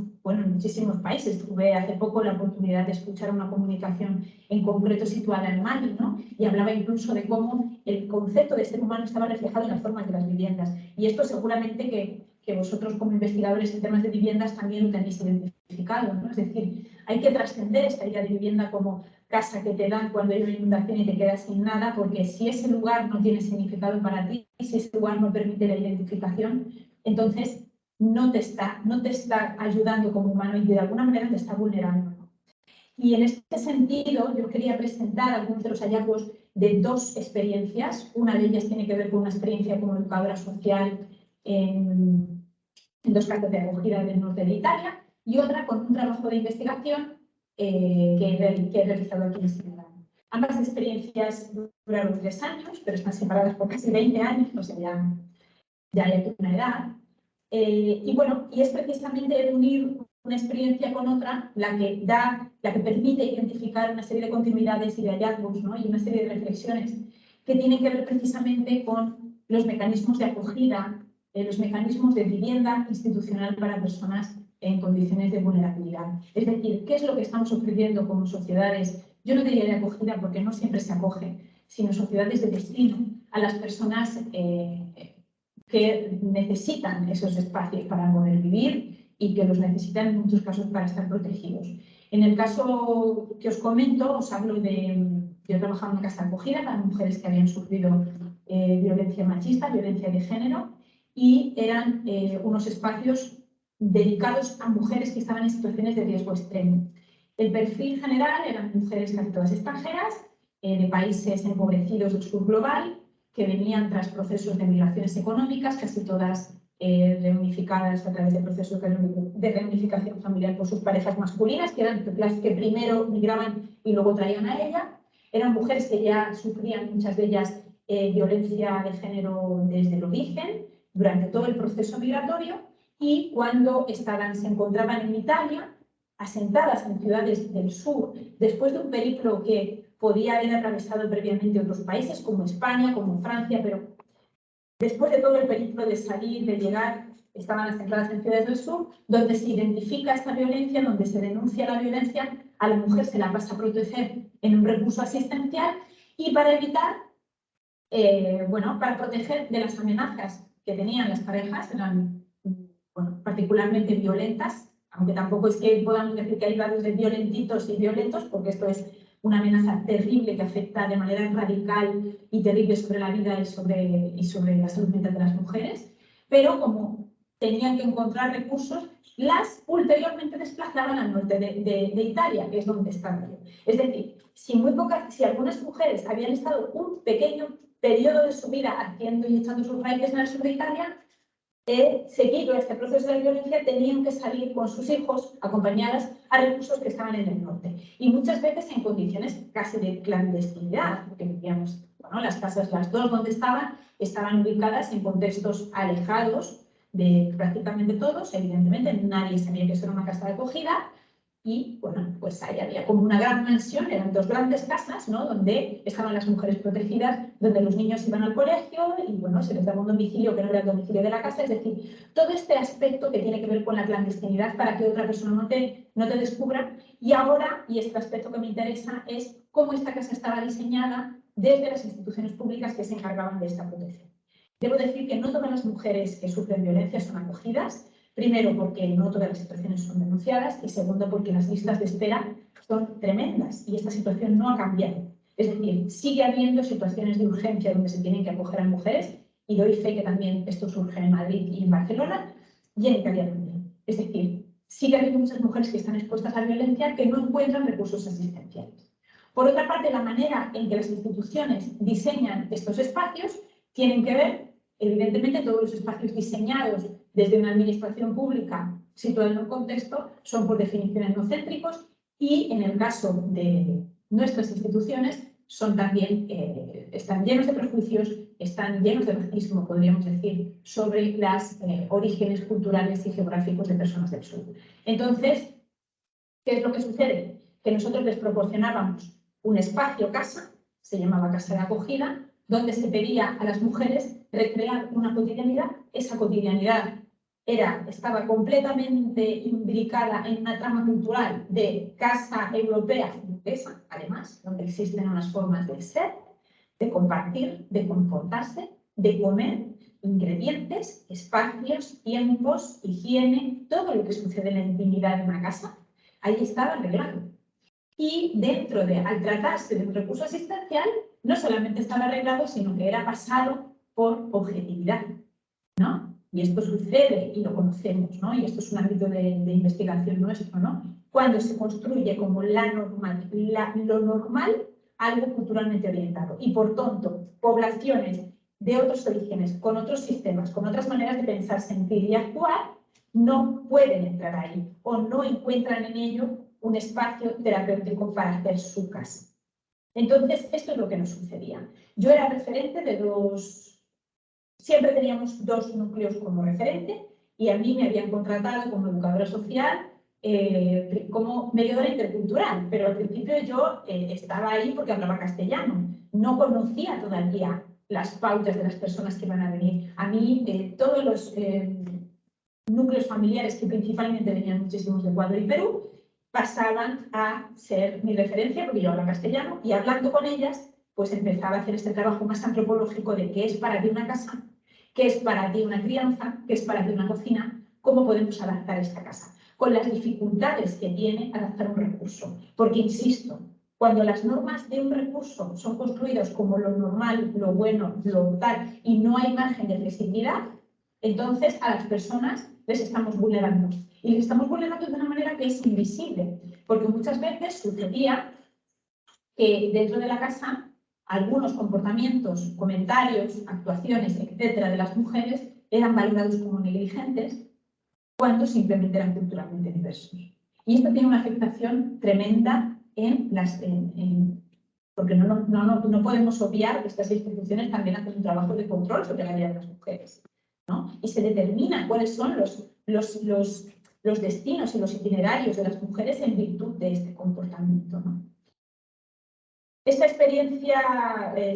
países. Tuve hace poco la oportunidad de escuchar una comunicación en concreto situada en Mali, ¿no? Y hablaba incluso de cómo el concepto de ser humano estaba reflejado en las formas de las viviendas. Y esto seguramente que vosotros como investigadores en temas de viviendas también lo tenéis identificado, ¿no? Es decir, hay que trascender esta idea de vivienda como casa que te dan cuando hay una inundación y te quedas sin nada, porque si ese lugar no tiene significado para ti, si ese lugar no permite la identificación, entonces no te está ayudando como humano y de alguna manera te está vulnerando, ¿no? Y en este sentido, yo quería presentar algunos de los hallazgos de dos experiencias. Una de ellas tiene que ver con una experiencia como educadora social en dos casas de acogida del norte de Italia y otra con un trabajo de investigación que he realizado aquí en Senegal. Ambas experiencias duraron 3 años, pero están separadas por casi 20 años, o sea, ya hay aquí una edad. Y bueno, y es precisamente unir una experiencia con otra la que permite identificar una serie de continuidades y de hallazgos, ¿no? Y una serie de reflexiones que tienen que ver precisamente con los mecanismos de acogida, los mecanismos de vivienda institucional para personas en condiciones de vulnerabilidad. Es decir, ¿qué es lo que estamos ofreciendo como sociedades? Yo no diría de acogida porque no siempre se acoge, sino sociedades de destino a las personas que necesitan esos espacios para poder vivir y que los necesitan en muchos casos para estar protegidos. En el caso que os comento, os hablo de... Yo trabajaba en una casa de acogida para mujeres que habían sufrido violencia machista, violencia de género, y eran unos espacios dedicados a mujeres que estaban en situaciones de riesgo extremo. El perfil general eran mujeres casi todas extranjeras, de países empobrecidos del sur global, que venían tras procesos de migraciones económicas, casi todas reunificadas a través de procesos de reunificación familiar por sus parejas masculinas, que eran las que primero migraban y luego traían a ella. Eran mujeres que ya sufrían, muchas de ellas, violencia de género desde el origen, durante todo el proceso migratorio, y cuando se encontraban en Italia, asentadas en ciudades del sur, después de un periplo que podía haber atravesado previamente otros países, como España, como Francia, pero después de todo el periplo de salir, de llegar, estaban asentadas en ciudades del sur, donde se identifica esta violencia, donde se denuncia la violencia, a la mujer se la pasa a proteger en un recurso asistencial y para evitar, para proteger de las amenazas que tenían las parejas, eran particularmente violentas, aunque tampoco es que podamos decir que hay grados de violentitos y violentos, porque esto es una amenaza terrible que afecta de manera radical y terrible sobre la vida y sobre la salud mental de las mujeres, pero como tenían que encontrar recursos, las ulteriormente desplazaban al norte de Italia, que es donde estaba yo. Es decir, si algunas mujeres habían estado un pequeño periodo de su vida haciendo y echando sus raíces en el sur de Italia, seguido a este proceso de violencia, tenían que salir con sus hijos acompañadas a recursos que estaban en el norte. Y muchas veces en condiciones casi de clandestinidad, porque vivíamos, las casas, las dos donde estaban ubicadas en contextos alejados de prácticamente todos. Evidentemente nadie sabía que eso era una casa de acogida. Y pues ahí había como una gran mansión, eran 2 grandes casas, ¿no? Donde estaban las mujeres protegidas, donde los niños iban al colegio y se les daba un domicilio que no era el domicilio de la casa. Es decir, todo este aspecto que tiene que ver con la clandestinidad para que otra persona no te descubra. Y ahora, y este aspecto que me interesa, es cómo esta casa estaba diseñada desde las instituciones públicas que se encargaban de esta protección. Debo decir que no todas las mujeres que sufren violencia son acogidas. Primero, porque no todas las situaciones son denunciadas y segundo, porque las listas de espera son tremendas y esta situación no ha cambiado. Es decir, sigue habiendo situaciones de urgencia donde se tienen que acoger a mujeres y doy fe que también esto surge en Madrid y en Barcelona y en Italia también. Es decir, sigue habiendo muchas mujeres que están expuestas a violencia que no encuentran recursos asistenciales. Por otra parte, la manera en que las instituciones diseñan estos espacios tienen que ver, evidentemente, todos los espacios diseñados desde una administración pública situada en un contexto son por definición etnocéntricos y en el caso de nuestras instituciones son también, están llenos de prejuicios, están llenos de racismo, podríamos decir, sobre los orígenes culturales y geográficos de personas del sur. Entonces, ¿qué es lo que sucede? Que nosotros les proporcionábamos un espacio casa, se llamaba casa de acogida, donde se pedía a las mujeres recrear una cotidianidad. Esa cotidianidad estaba completamente imbricada en una trama cultural de casa europea burguesa, además, donde existen unas formas de ser, de compartir, de comportarse, de comer, ingredientes, espacios, tiempos, higiene, todo lo que sucede en la intimidad de una casa, ahí estaba arreglado. Y dentro de, al tratarse de un recurso asistencial, no solamente estaba arreglado, sino que era pasado por objetividad, ¿no? Y esto sucede y lo conocemos, ¿no? Y esto es un ámbito de investigación nuestro, ¿no? Cuando se construye como lo normal, algo culturalmente orientado. Y por tanto, poblaciones de otros orígenes, con otros sistemas, con otras maneras de pensar, sentir y actuar, no pueden entrar ahí o no encuentran en ello un espacio terapéutico para hacer su casa. Entonces, esto es lo que nos sucedía. Yo era referente de siempre teníamos 2 núcleos como referente y a mí me habían contratado como educadora social, como mediadora intercultural, pero al principio yo estaba ahí porque hablaba castellano, no conocía todavía las pautas de las personas que iban a venir. A mí todos los núcleos familiares, que principalmente venían muchísimos de Ecuador y Perú, pasaban a ser mi referencia porque yo hablaba castellano y hablando con ellas pues empezaba a hacer este trabajo más antropológico de qué es para ti una casa, qué es para ti una crianza, qué es para ti una cocina, cómo podemos adaptar esta casa, con las dificultades que tiene adaptar un recurso. Porque, insisto, cuando las normas de un recurso son construidas como lo normal, lo bueno, lo tal, y no hay margen de flexibilidad, entonces a las personas les estamos vulnerando. Y les estamos vulnerando de una manera que es invisible, porque muchas veces sucedía que dentro de la casa algunos comportamientos, comentarios, actuaciones, etcétera, de las mujeres eran valorados como negligentes cuando simplemente eran culturalmente diversos. Y esto tiene una afectación tremenda porque no podemos obviar que estas instituciones también hacen un trabajo de control sobre la vida de las mujeres, ¿no? Y se determina cuáles son los destinos y los itinerarios de las mujeres en virtud de este comportamiento, ¿no? Esta experiencia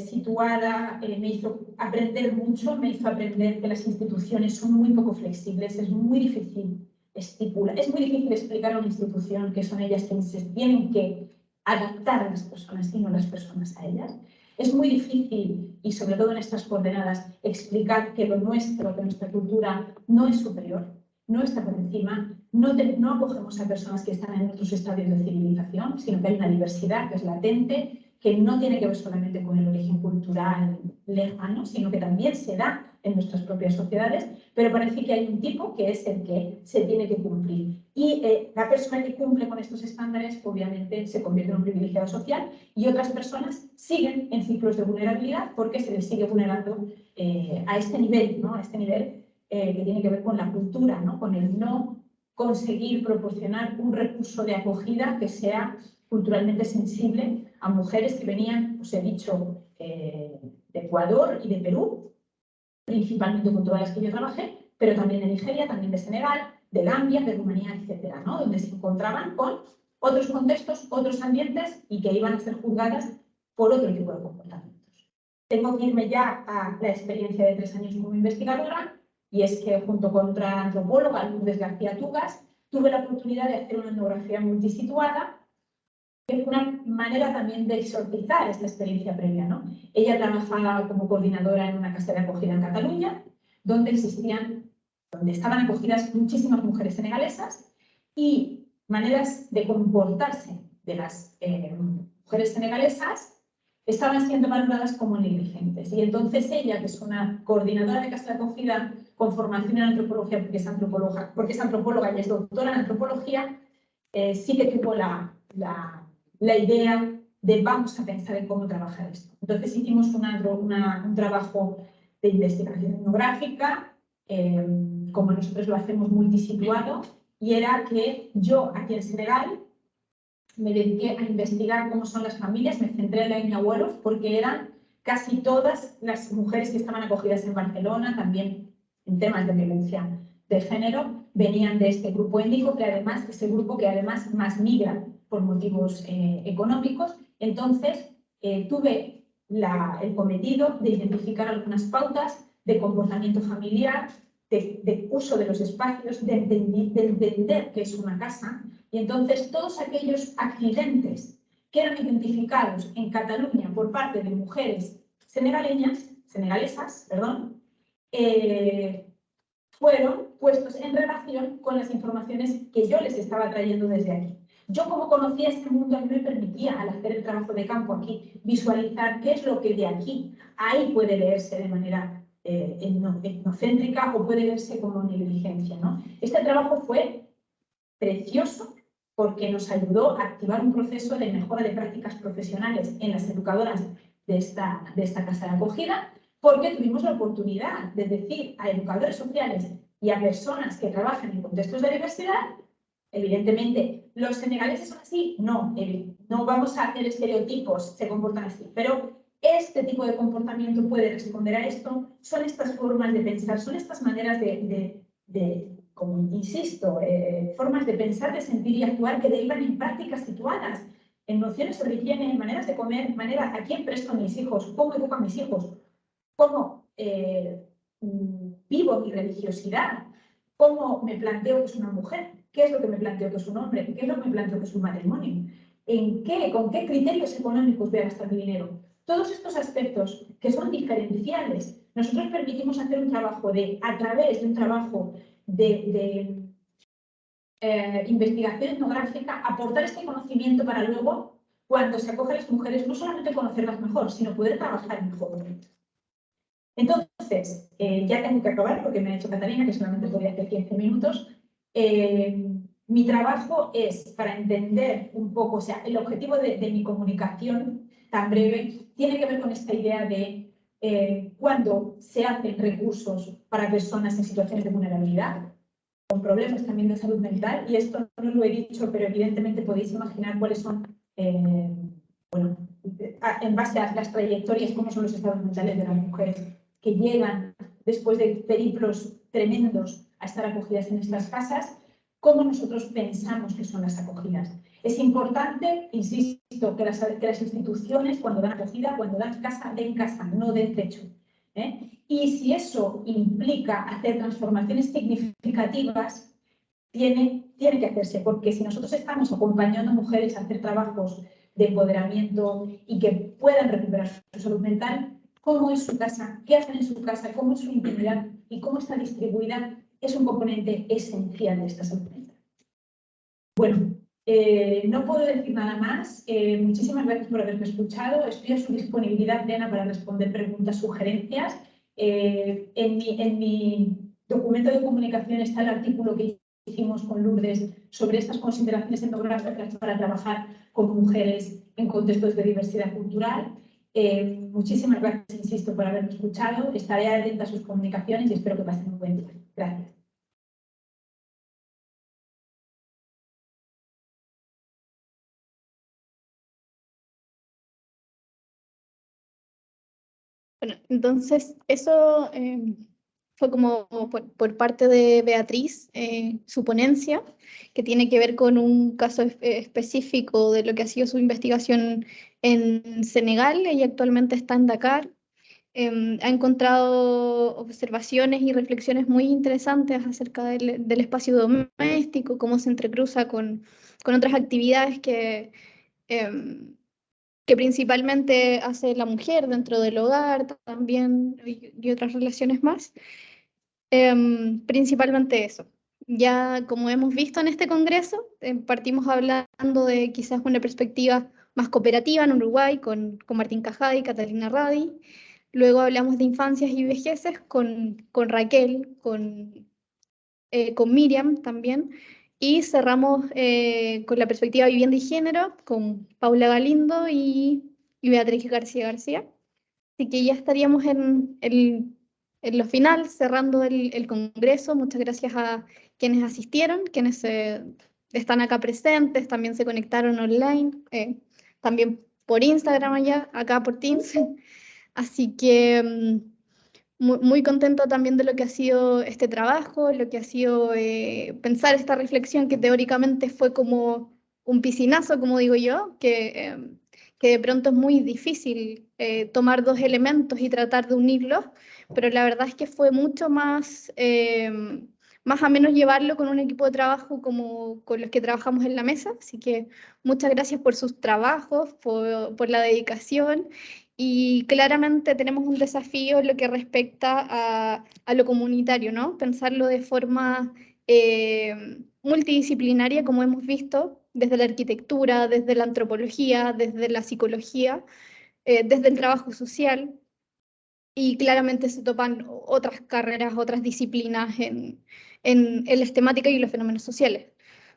situada me hizo aprender mucho, me hizo aprender que las instituciones son muy poco flexibles, es muy difícil explicar a una institución que son ellas quienes se tienen que adaptar a las personas y no las personas a ellas. Es muy difícil, y sobre todo en estas coordenadas, explicar que lo nuestro, que nuestra cultura no es superior, no está por encima, no acogemos a personas que están en otros estadios de civilización, sino que hay una diversidad que es latente, que no tiene que ver solamente con el origen cultural lejano, sino que también se da en nuestras propias sociedades, pero parece que hay un tipo que es el que se tiene que cumplir. Y la persona que cumple con estos estándares obviamente se convierte en un privilegiado social y otras personas siguen en ciclos de vulnerabilidad porque se les sigue vulnerando a este nivel, ¿no? A este nivel que tiene que ver con la cultura, ¿no? Con el no conseguir proporcionar un recurso de acogida que sea culturalmente sensible a mujeres que venían, os he dicho, de Ecuador y de Perú, principalmente con todas las que yo trabajé, pero también de Nigeria, también de Senegal, de Gambia, de Rumanía, etcétera, ¿no? Donde se encontraban con otros contextos, otros ambientes y que iban a ser juzgadas por otro tipo de comportamientos. Tengo que irme ya a la experiencia de 3 años como investigadora y es que junto con otra antropóloga, Lourdes García Tugas, tuve la oportunidad de hacer una etnografía multisituada que fue una manera también de exorcizar esta experiencia previa, ¿no? Ella trabajaba como coordinadora en una casa de acogida en Cataluña, donde estaban acogidas muchísimas mujeres senegalesas y maneras de comportarse de las mujeres senegalesas estaban siendo valoradas como negligentes. Y entonces ella, que es una coordinadora de casa de acogida con formación en antropología, porque es antropóloga y es doctora en antropología, sí que tuvo la idea de vamos a pensar en cómo trabajar esto. Entonces hicimos un trabajo de investigación etnográfica, como nosotros lo hacemos multisituado, y era que yo aquí en Senegal me dediqué a investigar cómo son las familias, me centré en la etnia Wolof porque eran casi todas las mujeres que estaban acogidas en Barcelona, también en temas de violencia de género, venían de este grupo étnico, que además es el grupo que además más migra por motivos económicos. Entonces, tuve el cometido de identificar algunas pautas de comportamiento familiar, de uso de los espacios, de entender qué es una casa. Y entonces todos aquellos accidentes que eran identificados en Cataluña por parte de mujeres senegalesas, fueron puestos en relación con las informaciones que yo les estaba trayendo desde aquí. Yo, como conocía este mundo, a mí me permitía, al hacer el trabajo de campo aquí, visualizar qué es lo que de aquí ahí puede leerse de manera etnocéntrica o puede verse como negligencia, ¿no? Este trabajo fue precioso porque nos ayudó a activar un proceso de mejora de prácticas profesionales en las educadoras de esta casa de acogida, porque tuvimos la oportunidad de decir a educadores sociales y a personas que trabajan en contextos de diversidad, evidentemente, ¿los senegaleses son así? No, no vamos a hacer estereotipos, se comportan así, pero este tipo de comportamiento puede responder a esto, son estas formas de pensar, son estas maneras como insisto, formas de pensar, de sentir y actuar que derivan en prácticas situadas, en nociones sobre higiene, maneras de comer, a quién presto a mis hijos, cómo educo a mis hijos, cómo vivo mi religiosidad, cómo me planteo que es una mujer, qué es lo que me planteo que es un hombre, qué es lo que me planteo que es un matrimonio, con qué criterios económicos voy a gastar mi dinero. Todos estos aspectos que son diferenciales, nosotros permitimos hacer un trabajo a través de un trabajo de investigación etnográfica, aportar este conocimiento para luego, cuando se acogen las mujeres, no solamente conocerlas mejor, sino poder trabajar mejor. Entonces, ya tengo que acabar porque me ha dicho Catalina que solamente podía hacer 15 minutos. Mi trabajo es para entender un poco, o sea, el objetivo de mi comunicación tan breve tiene que ver con esta idea de cuando se hacen recursos para personas en situaciones de vulnerabilidad, con problemas también de salud mental, y esto no lo he dicho, pero evidentemente podéis imaginar cuáles son, bueno, en base a las trayectorias, cómo son los estados mentales de las mujeres que llegan después de periplos tremendos a estar acogidas en estas casas, cómo nosotros pensamos que son las acogidas. Es importante, insisto, que las instituciones, cuando dan acogida, cuando dan casa, den casa, no den techo. Y si eso implica hacer transformaciones significativas, tiene que hacerse, porque si nosotros estamos acompañando a mujeres a hacer trabajos de empoderamiento y que puedan recuperar su salud mental, cómo es su casa, qué hacen en su casa, cómo es su intimidad y cómo está distribuida, es un componente esencial de esta salud mental. Bueno, no puedo decir nada más. Muchísimas gracias por haberme escuchado. Estoy a su disponibilidad plena para responder preguntas, sugerencias. En mi documento de comunicación está el artículo que hicimos con Lourdes sobre estas consideraciones etnográficas para trabajar con mujeres en contextos de diversidad cultural. Muchísimas gracias, insisto, por haberme escuchado. Estaré atenta a sus comunicaciones y espero que pasen un buen día. Gracias. Bueno, entonces eso fue como por parte de Beatriz, su ponencia, que tiene que ver con un caso específico de lo que ha sido su investigación en Senegal. Ella actualmente está en Dakar. Ha encontrado observaciones y reflexiones muy interesantes acerca del espacio doméstico, cómo se entrecruza con otras actividades que principalmente hace la mujer dentro del hogar también y otras relaciones más. Principalmente eso. Ya como hemos visto en este congreso, partimos hablando de quizás una perspectiva más cooperativa en Uruguay con Martín Cajada y Catalina Radi. Luego hablamos de infancias y vejeces con Raquel, con Miriam también. Y cerramos con la perspectiva de vivienda y género, con Paula Galindo y Beatriz García García. Así que ya estaríamos en lo final, cerrando el congreso. Muchas gracias a quienes asistieron, quienes están acá presentes, también se conectaron online, también por Instagram allá, acá por Teams. Así que muy contento también de lo que ha sido este trabajo, lo que ha sido pensar esta reflexión que teóricamente fue como un piscinazo, como digo yo, que de pronto es muy difícil tomar dos elementos y tratar de unirlos, pero la verdad es que fue mucho más ameno llevarlo con un equipo de trabajo como con los que trabajamos en la mesa. Así que muchas gracias por sus trabajos, por la dedicación. Y claramente tenemos un desafío en lo que respecta a lo comunitario, ¿no? Pensarlo de forma multidisciplinaria, como hemos visto, desde la arquitectura, desde la antropología, desde la psicología, desde el trabajo social, y claramente se topan otras carreras, otras disciplinas en las temáticas y los fenómenos sociales.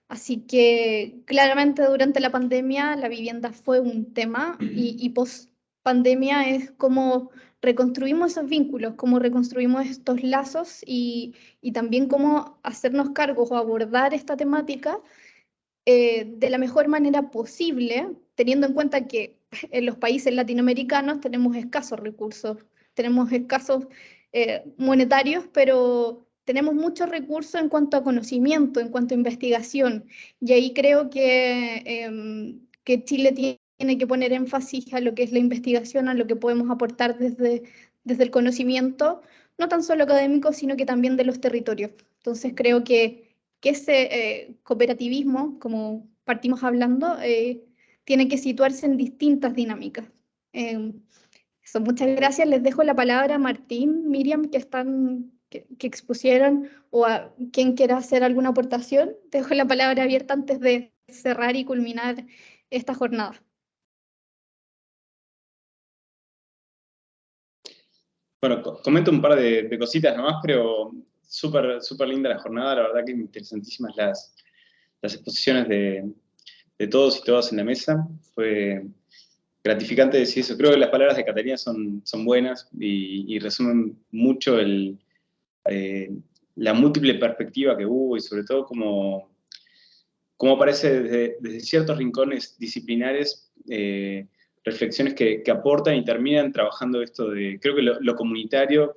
Así que claramente durante la pandemia la vivienda fue un tema y post pandemia es cómo reconstruimos esos vínculos, cómo reconstruimos estos lazos y también cómo hacernos cargo o abordar esta temática de la mejor manera posible, teniendo en cuenta que en los países latinoamericanos tenemos escasos recursos, tenemos escasos monetarios, pero tenemos muchos recursos en cuanto a conocimiento, en cuanto a investigación, y ahí creo que Chile tiene que poner énfasis a lo que es la investigación, a lo que podemos aportar desde el conocimiento, no tan solo académico, sino que también de los territorios. Entonces creo que ese cooperativismo, como partimos hablando, tiene que situarse en distintas dinámicas. Eso, muchas gracias. Les dejo la palabra a Martín, Miriam, que expusieron, o a quien quiera hacer alguna aportación. Dejo la palabra abierta antes de cerrar y culminar esta jornada. Bueno, comento un par de cositas nomás, pero súper linda la jornada, la verdad que interesantísimas las exposiciones de todos y todas en la mesa. Fue gratificante decir eso. Creo que las palabras de Catalina son buenas y resumen mucho la múltiple perspectiva que hubo y sobre todo cómo aparece desde ciertos rincones disciplinares reflexiones que aportan y terminan trabajando esto de... Creo que lo comunitario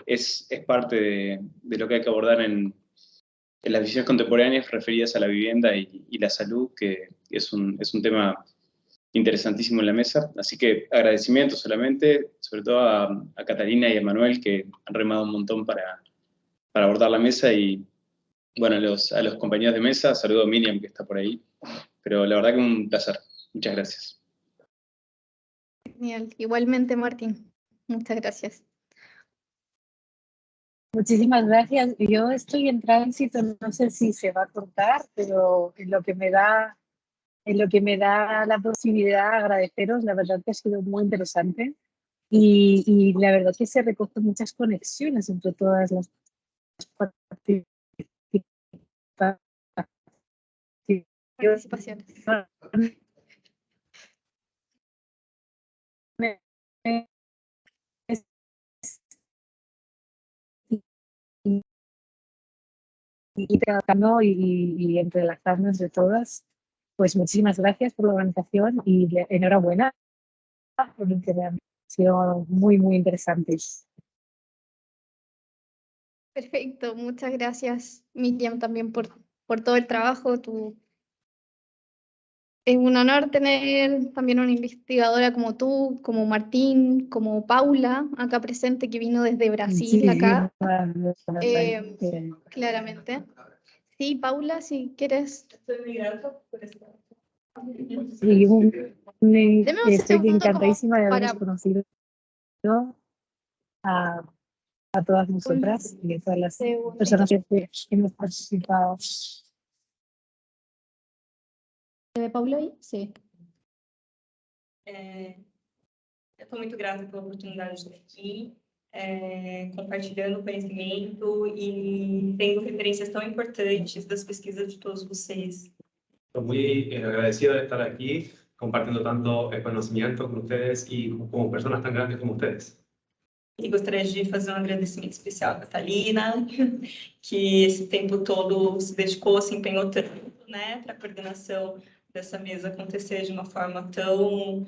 es parte de lo que hay que abordar en las visiones contemporáneas referidas a la vivienda y la salud, que es un tema interesantísimo en la mesa. Así que agradecimiento solamente, sobre todo a Catalina y a Manuel, que han remado un montón para abordar la mesa, y bueno, a los compañeros de mesa, saludo a Miriam, que está por ahí, pero la verdad que un placer. Muchas gracias. Genial. Igualmente, Martín. Muchas gracias. Muchísimas gracias. Yo estoy en tránsito, no sé si se va a cortar, pero en lo que me da la posibilidad de agradeceros, la verdad que ha sido muy interesante y la verdad que se recogen muchas conexiones entre todas las Participaciones. Y entrelazarnos de todas. Pues muchísimas gracias por la organización y enhorabuena por lo que han sido muy interesantes. Perfecto, muchas gracias, Miriam, también por todo el trabajo. Es un honor tener también una investigadora como tú, como Martín, como Paula, acá presente, que vino desde Brasil acá. Claramente. Sí, Paula, si quieres. Estoy muy grata por estar. Sí, Deme un estoy segundo encantadísima de como haberos para... conocido a todas nosotras y a todas las personas que hemos participado. ¿Se ve Paula ahí? Sí. Eu estou muito grata pela oportunidade de estar aqui, compartilhando conhecimento e tendo referências tão importantes das pesquisas de todos vocês. Estoy muy agradecido de estar aquí, compartiendo tanto el conocimiento con ustedes y como personas tan grandes como ustedes. E gostaria de fazer um agradecimento especial à Catalina, que esse tempo todo se dedicou, se empenhou tanto, né, para a coordenação dessa mesa acontecer de uma forma tão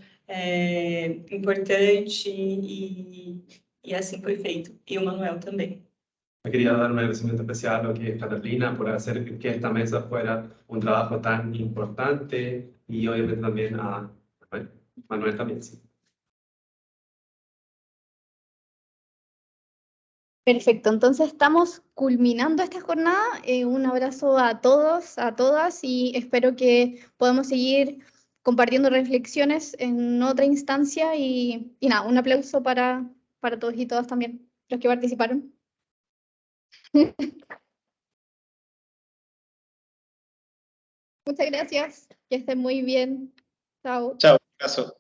importante e assim foi feito. E o Manuel também. Me quería dar un agradecimiento especial a lo que es Catalina por hacer que esta mesa fuera un trabajo tan importante y obviamente también a Manuel también, sí. Perfecto, entonces estamos culminando esta jornada. Un abrazo a todos, a todas, y espero que podamos seguir compartiendo reflexiones en otra instancia. Y nada, un aplauso para todos y todas también, los que participaron. Muchas gracias. Que estén muy bien. Chao. Chao, un abrazo.